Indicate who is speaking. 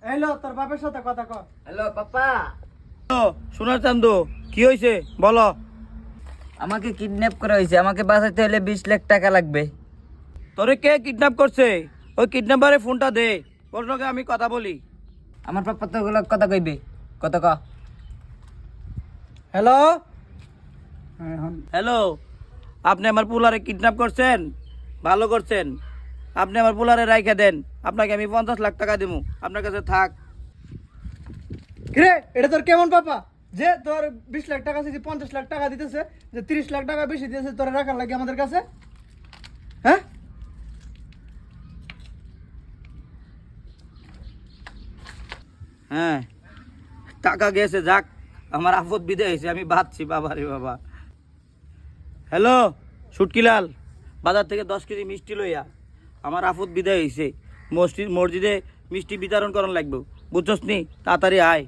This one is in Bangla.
Speaker 1: হ্যালো, তোর বাপের সাথে কথা কর।
Speaker 2: হ্যালো পাপা,
Speaker 3: সোনার চান্দু কি হয়েছে বলো।
Speaker 2: আমাকে কিডন্যাপ করা হয়েছে, আমাকে বাঁচাতে হলে 20 লাখ টাকা লাগবে।
Speaker 3: তোরে কে কিডন্যাপ করছে? ওই কিডন্যাপারে ফোনটা দে, ওর সঙ্গে আমি কথা বলি।
Speaker 2: আমার পাপা তো ওগুলো কথা কইবে, কত ক।
Speaker 1: হ্যালো।
Speaker 3: হ্যালো, আপনি আমার পুলারে কিডন্যাপ করছেন, ভালো করছেন। আপনি আমার পুলারে রাইখা দেন, আপনাকে আমি 50 লাখ টাকা দেবো, আপনার কাছে থাক।
Speaker 1: কিরে, এটা তোর কেমন পাপা যে তোর 20 লাখ টাকা থেকে 50 লাখ টাকা দিতেছে, যে 30 লাখ টাকা বেশি দিতেছে তোর রাখার লাগে আমাদের কাছে? হ্যাঁ,
Speaker 3: হ্যাঁ, টাকা গেছে, যাক, আমার আপদ বিদায় হয়েছে, আমি বাঁচছি বাবা রে বাবা। হ্যালো সুটকিলাল, বাজার থেকে 10 কেজি মিষ্টি লইয়া, আমার আপদ বিদায় হয়েছে, মসজিদে মিষ্টি বিতরণ করার লাগবে, বুঝছস নি? তাড়াতাড়ি আয়।